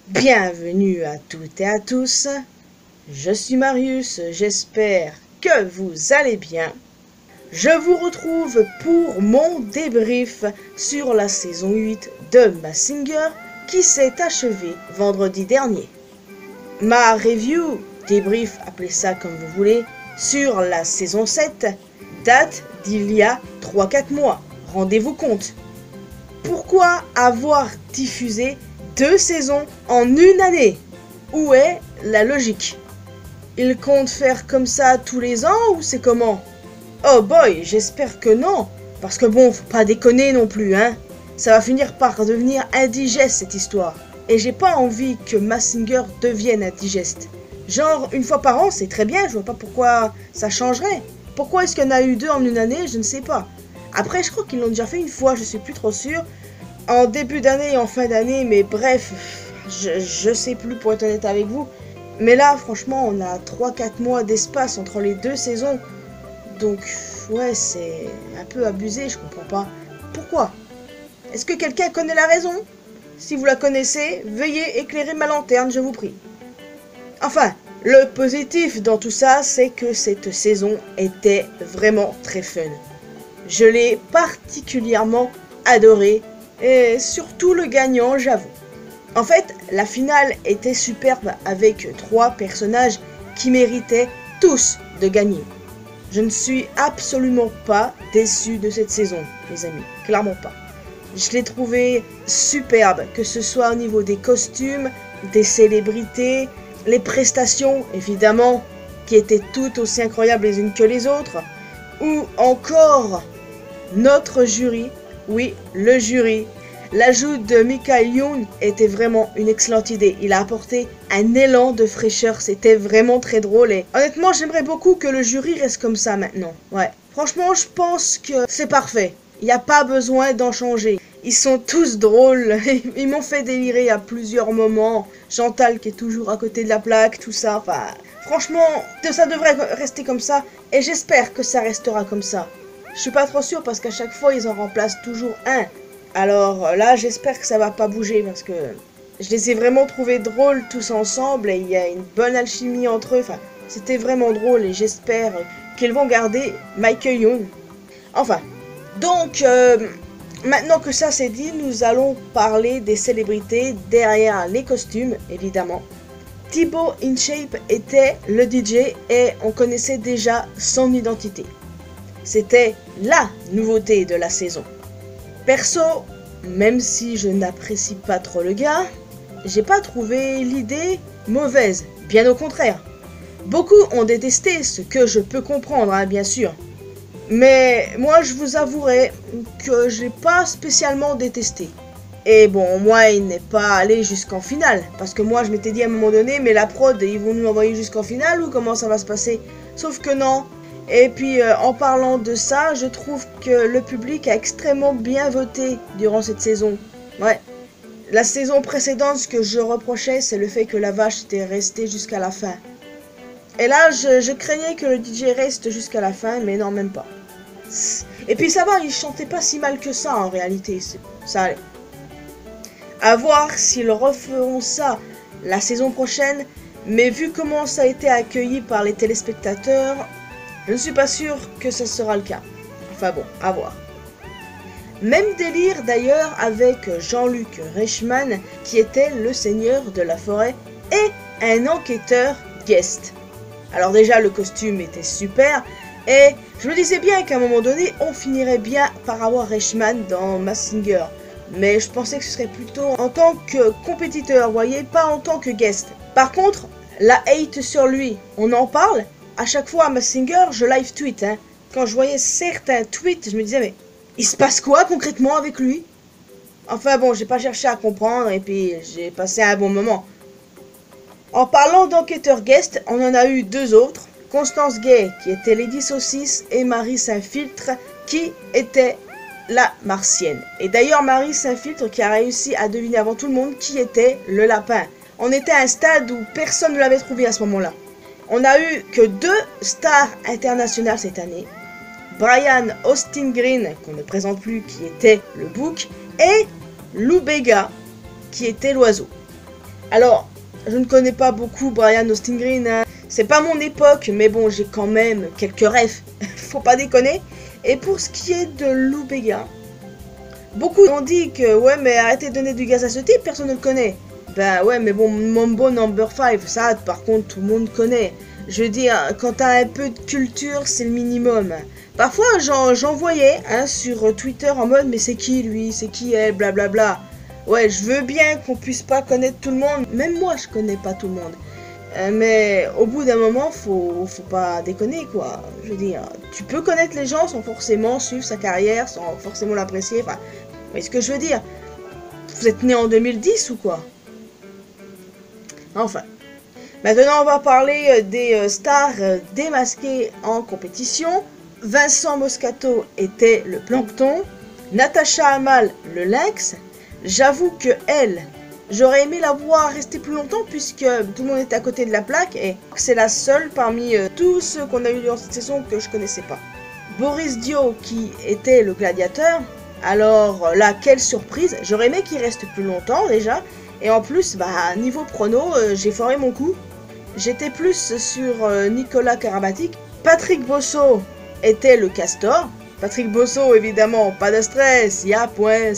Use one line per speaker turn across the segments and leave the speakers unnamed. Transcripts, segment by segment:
Bienvenue à toutes et à tous, je suis Marius, j'espère que vous allez bien. Je vous retrouve pour mon débrief sur la saison 8 de Mazinger qui s'est achevée vendredi dernier. Ma review, débrief, appelez ça comme vous voulez, sur la saison 7 date d'il y a 3-4 mois, rendez-vous compte. Pourquoi avoir diffusé 2 saisons en une année? Où est la logique? Ils comptent faire comme ça tous les ans ou c'est comment? Oh boy, j'espère que non, parce que bon, faut pas déconner non plus, hein. Ça va finir par devenir indigeste cette histoire. Et j'ai pas envie que Mazinger devienne indigeste. Genre, une fois par an, c'est très bien, je vois pas pourquoi ça changerait. Pourquoi est-ce qu'il y en a eu 2 en une année, je ne sais pas. Après, je crois qu'ils l'ont déjà fait une fois, je suis plus trop sûr. En début d'année et en fin d'année, mais bref, je sais plus pour être honnête avec vous. Mais là, franchement, on a 3-4 mois d'espace entre les 2 saisons. Donc, ouais, c'est un peu abusé, je comprends pas. Pourquoi? Est-ce que quelqu'un connaît la raison? Si vous la connaissez, veuillez éclairer ma lanterne, je vous prie. Enfin, le positif dans tout ça, c'est que cette saison était vraiment très fun. Je l'ai particulièrement adorée, et surtout le gagnant, j'avoue. En fait, la finale était superbe avec 3 personnages qui méritaient tous de gagner. Je ne suis absolument pas déçu de cette saison, les amis, clairement pas. Je l'ai trouvé superbe, que ce soit au niveau des costumes, des célébrités, les prestations, évidemment, qui étaient toutes aussi incroyables les unes que les autres, ou encore notre jury, oui, le jury. L'ajout de Michael Youn était vraiment une excellente idée. Il a apporté un élan de fraîcheur, c'était vraiment très drôle et honnêtement j'aimerais beaucoup que le jury reste comme ça maintenant. Ouais, franchement je pense que c'est parfait. Il n'y a pas besoin d'en changer. Ils sont tous drôles, ils m'ont fait délirer à plusieurs moments. Chantal qui est toujours à côté de la plaque, tout ça, enfin... Franchement, ça devrait rester comme ça et j'espère que ça restera comme ça. Je suis pas trop sûr parce qu'à chaque fois ils en remplacent toujours un. Alors là, j'espère que ça va pas bouger parce que je les ai vraiment trouvés drôles tous ensemble et il y a une bonne alchimie entre eux. Enfin, c'était vraiment drôle et j'espère qu'ils vont garder Michael Youn. Enfin, donc maintenant que ça c'est dit, nous allons parler des célébrités derrière les costumes, évidemment. Thibaut InShape était le DJ et on connaissait déjà son identité. C'était la nouveauté de la saison. Perso, même si je n'apprécie pas trop le gars, j'ai pas trouvé l'idée mauvaise, bien au contraire. Beaucoup ont détesté, ce que je peux comprendre, hein, bien sûr. Mais moi je vous avouerai que j'ai pas spécialement détesté. Et bon, moi il n'est pas allé jusqu'en finale, parce que moi je m'étais dit à un moment donné, mais la prod, ils vont nous envoyer jusqu'en finale ou comment ça va se passer? Sauf que non. Et puis en parlant de ça, je trouve que le public a extrêmement bien voté durant cette saison. Ouais. La saison précédente, ce que je reprochais, c'est le fait que la vache était restée jusqu'à la fin. Et là, je craignais que le DJ reste jusqu'à la fin, mais non, même pas. Et puis ça va, il chantait pas si mal que ça en réalité. Ça allait. À voir s'ils referont ça la saison prochaine, mais vu comment ça a été accueilli par les téléspectateurs, je ne suis pas sûr que ce sera le cas. Enfin bon, à voir. Même délire d'ailleurs avec Jean-Luc Reichmann, qui était le seigneur de la forêt, et un enquêteur guest. Alors déjà, le costume était super, et je me disais bien qu'à un moment donné, on finirait bien par avoir Reichmann dans Mazinger. Mais je pensais que ce serait plutôt en tant que compétiteur, vous voyez, pas en tant que guest. Par contre, la hate sur lui, on en parle. À chaque fois à Mazinger, je live tweet. Hein. Quand je voyais certains tweets, je me disais, mais il se passe quoi concrètement avec lui? Enfin bon, j'ai pas cherché à comprendre et puis j'ai passé un bon moment. En parlant d'enquêteur guest, on en a eu 2 autres. Constance Gay, qui était Lady Saucisse, et Marie Saint-Filtre, qui était la Martienne. Et d'ailleurs, Marie Saint-Filtre qui a réussi à deviner avant tout le monde qui était le lapin. On était à un stade où personne ne l'avait trouvé à ce moment-là. On a eu que 2 stars internationales cette année. Brian Austin Green, qu'on ne présente plus, qui était le bouc, et Lou Bega, qui était l'oiseau. Alors, je ne connais pas beaucoup Brian Austin Green, hein. C'est pas mon époque, mais bon, j'ai quand même quelques refs, faut pas déconner. Et pour ce qui est de Lou Bega, beaucoup ont dit que ouais, mais arrêtez de donner du gaz à ce type, personne ne le connaît. Ben ouais, mais bon, Mambo Number 5, ça par contre tout le monde connaît. Je veux dire, quand t'as un peu de culture, c'est le minimum. Parfois, j'en voyais hein, sur Twitter en mode, mais c'est qui lui, c'est qui elle, blablabla. Ouais, je veux bien qu'on puisse pas connaître tout le monde, même moi je connais pas tout le monde. Mais au bout d'un moment, faut pas déconner quoi. Je veux dire, tu peux connaître les gens sans forcément suivre sa carrière, sans forcément l'apprécier. Enfin, vous voyez ce que je veux dire? Vous êtes né en 2010 ou quoi? Enfin. Maintenant, on va parler des stars démasquées en compétition. Vincent Moscato était le plancton. Natacha Amal, le lynx. J'avoue que elle, j'aurais aimé la voir rester plus longtemps puisque tout le monde était à côté de la plaque et c'est la seule parmi tous ceux qu'on a eu dans cette saison que je connaissais pas. Boris Dio qui était le gladiateur. Alors là, quelle surprise. J'aurais aimé qu'il reste plus longtemps déjà. Et en plus, bah niveau prono, j'ai foiré mon coup. J'étais plus sur Nicolas Karabatic. Patrick Bosso était le castor. Patrick Bosso, évidemment, pas de stress, y'a point.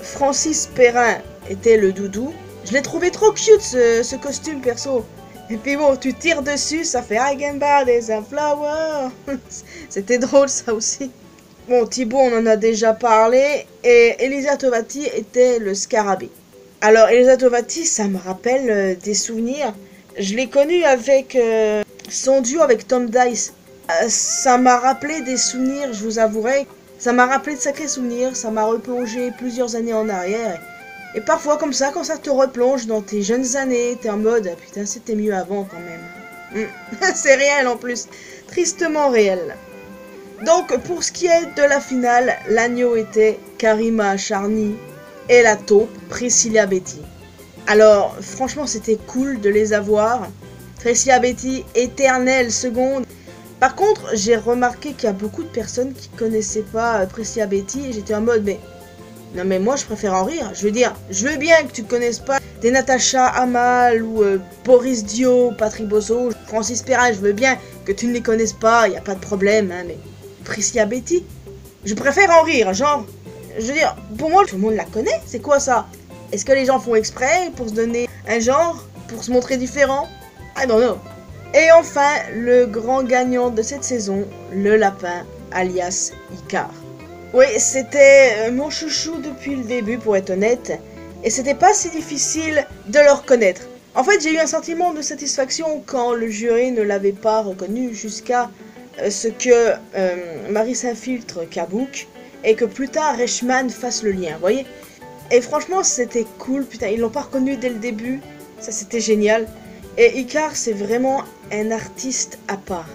Francis Perrin était le doudou. Je l'ai trouvé trop cute ce costume perso. Et puis bon, tu tires dessus, ça fait I can buy this a flower. C'était drôle ça aussi. Bon, Thibaut, on en a déjà parlé. Et Elisa Tovati était le scarabée. Alors, Elisa Tovati, ça me rappelle des souvenirs. Je l'ai connue avec son duo avec Tom Dice. Ça m'a rappelé des souvenirs, je vous avouerai. Ça m'a rappelé de sacrés souvenirs. Ça m'a replongé plusieurs années en arrière. Et parfois, comme ça, quand ça te replonge dans tes jeunes années, t'es en mode « Putain, c'était mieux avant quand même. » C'est réel en plus. Tristement réel. Donc, pour ce qui est de la finale, l'agneau était Karima Charny et la taupe Priscilla Betty. Alors, franchement, c'était cool de les avoir. Priscilla Betty, éternelle seconde. Par contre, j'ai remarqué qu'il y a beaucoup de personnes qui connaissaient pas Priscilla Betty et j'étais en mode, mais... Non mais moi je préfère en rire, je veux dire, je veux bien que tu connaisses pas des Natacha Amal ou Boris Dio, Patrick Bosso, Francis Perrin, je veux bien que tu ne les connaisses pas, y a pas de problème, hein, mais Priscilla Betty, je préfère en rire, genre, je veux dire, pour moi tout le monde la connaît, c'est quoi ça? Est-ce que les gens font exprès pour se donner un genre, pour se montrer différent? I don't know. Et enfin, le grand gagnant de cette saison, le lapin, alias Icar. Oui, c'était mon chouchou depuis le début, pour être honnête, et c'était pas si difficile de le reconnaître. En fait, j'ai eu un sentiment de satisfaction quand le jury ne l'avait pas reconnu jusqu'à ce que Marie s'infiltre Kabouk et que plus tard Reichmann fasse le lien, vous voyez. Et franchement, c'était cool, putain, ils l'ont pas reconnu dès le début, ça c'était génial. Et Icar, c'est vraiment un artiste à part.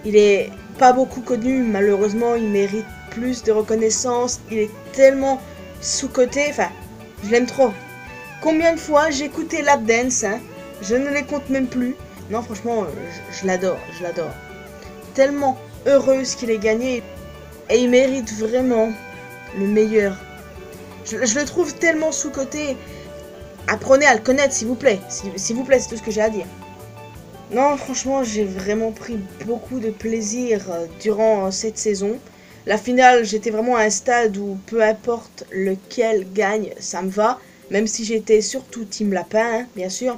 Il est pas beaucoup connu, malheureusement, il mérite plus de reconnaissance, il est tellement sous-coté, enfin, je l'aime trop. Combien de fois j'ai écouté Lap Dance, hein, je ne les compte même plus. Non, franchement, je l'adore, je l'adore. Tellement heureuse qu'il ait gagné, et il mérite vraiment le meilleur. Je le trouve tellement sous-coté. Apprenez à le connaître, s'il vous plaît. S'il vous plaît, c'est tout ce que j'ai à dire. Non, franchement, j'ai vraiment pris beaucoup de plaisir durant cette saison. La finale, j'étais vraiment à un stade où peu importe lequel gagne, ça me va. Même si j'étais surtout Team Lapin, hein, bien sûr.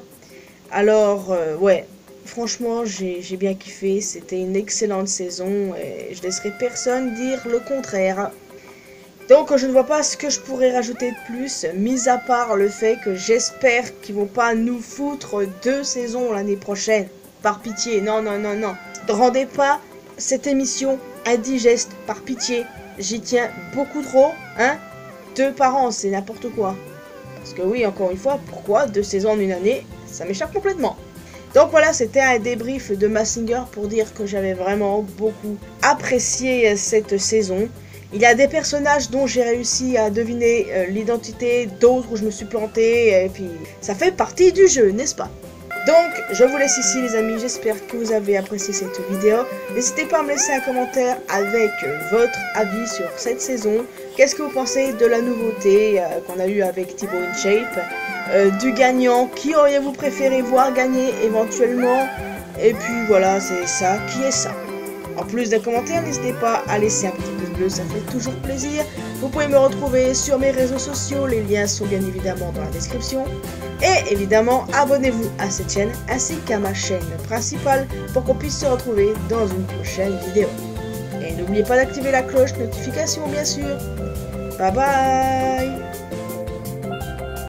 Alors, ouais, franchement, j'ai bien kiffé. C'était une excellente saison et je laisserai personne dire le contraire. Donc, je ne vois pas ce que je pourrais rajouter de plus, mis à part le fait que j'espère qu'ils vont pas nous foutre 2 saisons l'année prochaine. Par pitié, non, non, non, non. Ne rendez pas cette émission indigeste, par pitié. J'y tiens beaucoup trop, hein. 2 par an, c'est n'importe quoi. Parce que oui, encore une fois, pourquoi 2 saisons en une année? Ça m'échappe complètement. Donc voilà, c'était un débrief de Mazinger pour dire que j'avais vraiment beaucoup apprécié cette saison. Il y a des personnages dont j'ai réussi à deviner l'identité, d'autres où je me suis planté, et puis ça fait partie du jeu, n'est-ce pas? Donc, je vous laisse ici les amis, j'espère que vous avez apprécié cette vidéo. N'hésitez pas à me laisser un commentaire avec votre avis sur cette saison. Qu'est-ce que vous pensez de la nouveauté qu'on a eu avec Thibaut InShape, du gagnant? Qui auriez-vous préféré voir gagner éventuellement? Et puis voilà, c'est ça qui est ça. En plus d'un commentaire, n'hésitez pas à laisser un petit pouce bleu, ça fait toujours plaisir. Vous pouvez me retrouver sur mes réseaux sociaux, les liens sont bien évidemment dans la description. Et évidemment, abonnez-vous à cette chaîne ainsi qu'à ma chaîne principale pour qu'on puisse se retrouver dans une prochaine vidéo. Et n'oubliez pas d'activer la cloche notification bien sûr. Bye bye.